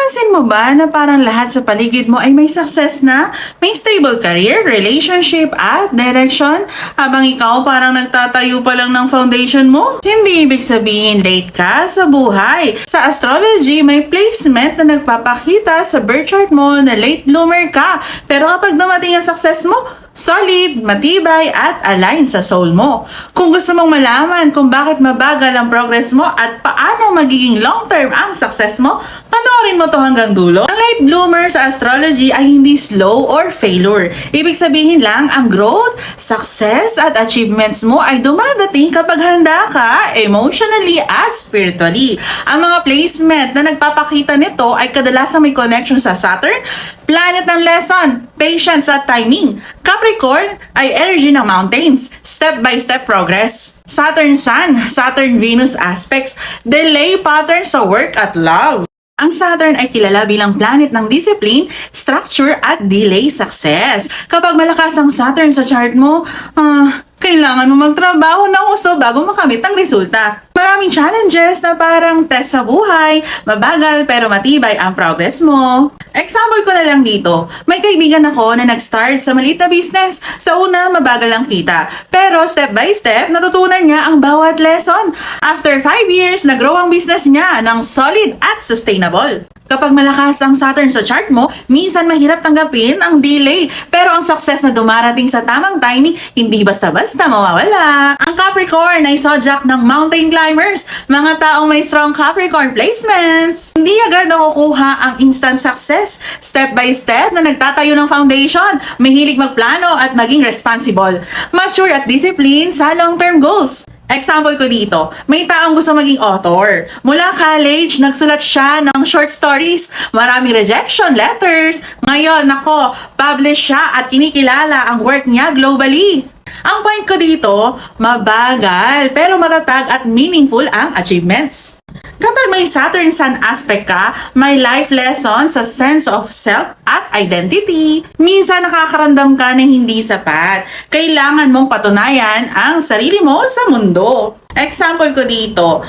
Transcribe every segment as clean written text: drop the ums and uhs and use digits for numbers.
Napapansin mo ba na parang lahat sa paligid mo ay may success na? May stable career, relationship, at direction? Habang ikaw parang nagtatayo pa lang ng foundation mo? Hindi ibig sabihin late ka sa buhay. Sa astrology, may placement na nagpapakita sa birth chart mo na late bloomer ka. Pero kapag dumating ang success mo, solid, matibay, at aligned sa soul mo. Kung gusto mong malaman kung bakit mabagal ang progress mo at paano magiging long-term ang success mo, panoorin mo to hanggang dulo. Ang late bloomer sa astrology ay hindi slow or failure. Ibig sabihin lang, ang growth, success, at achievements mo ay dumadating kapag handa ka emotionally at spiritually. Ang mga placement na nagpapakita nito ay kadalasang may connection sa Saturn, planet ng lesson, patience at timing. Capricorn ay energy ng mountains, step-by-step progress. Saturn Sun, Saturn Venus aspects, delay patterns sa work at love. Ang Saturn ay kilala bilang planet ng discipline, structure at delay success. Kapag malakas ang Saturn sa chart mo, kailangan mo magtrabaho ng gusto bago makamit ang resulta. Maraming challenges na parang test sa buhay, mabagal pero matibay ang progress mo. Example ko na lang dito, may kaibigan ako na nag-start sa maliit na business. Sa una, mabagal ang kita. Pero step by step, natutunan niya ang bawat lesson. After 5 years, nag-grow ang business niya ng solid at sustainable. Kapag malakas ang Saturn sa chart mo, minsan mahirap tanggapin ang delay. Pero ang success na dumarating sa tamang timing, hindi basta-basta mawawala. Ang Capricorn ay zodiac ng mountain climbers, mga taong may strong Capricorn placements. Hindi agad nakukuha ang instant success. Step by step na nagtatayo ng foundation, mahilig magplano at maging responsible. Mature at discipline sa long-term goals. Example ko dito, may taong gusto maging author. Mula college, nagsulat siya ng short stories, maraming rejection letters. Ngayon, publish siya at kinikilala ang work niya globally. Ang point ko dito, mabagal pero matatag at meaningful ang achievements. Kapag may Saturn Sun aspect ka, may life lesson sa sense of self at identity. Minsan nakakaramdam ka ng hindi sapat. Kailangan mong patunayan ang sarili mo sa mundo. Example ko dito,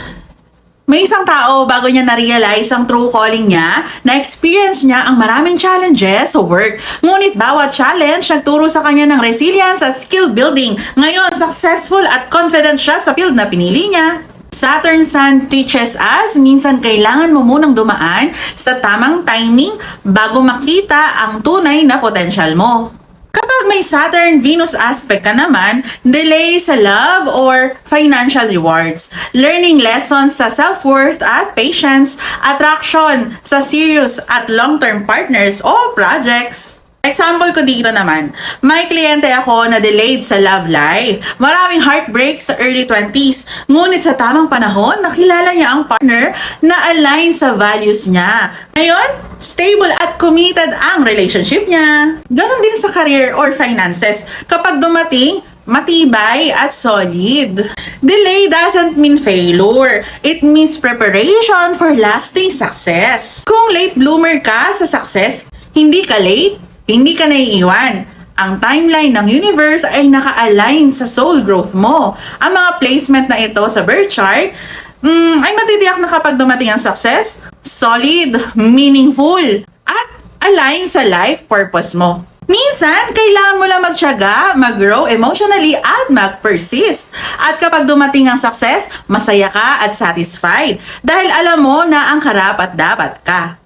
may isang tao bago niya na-realize ang true calling niya, na-experience niya ang maraming challenges sa work. Ngunit bawat challenge nagturo sa kanya ng resilience at skill building. Ngayon, successful at confident siya sa field na pinili niya. Saturn Sun teaches us, minsan kailangan mo munang dumaan sa tamang timing bago makita ang tunay na potential mo. Kapag may Saturn Venus aspect ka naman, delay sa love or financial rewards, learning lessons sa self-worth at patience, attraction sa serious at long-term partners o projects. Example ko dito naman, may kliyente ako na delayed sa love life. Maraming heartbreak sa early 20s. Ngunit sa tamang panahon, nakilala niya ang partner na align sa values niya. Ngayon, stable at committed ang relationship niya. Ganon din sa career or finances. Kapag dumating, matibay at solid. Delay doesn't mean failure. It means preparation for lasting success. Kung late bloomer ka sa success, hindi ka late, hindi ka naiiwan. Ang timeline ng universe ay naka-align sa soul growth mo. Ang mga placement na ito sa birth chart ay matitiyak na kapag dumating ang success, solid, meaningful, at align sa life purpose mo. Minsan, kailangan mo lang magtiyaga, mag-grow emotionally at mag-persist. At kapag dumating ang success, masaya ka at satisfied dahil alam mo na ang karapat dapat ka.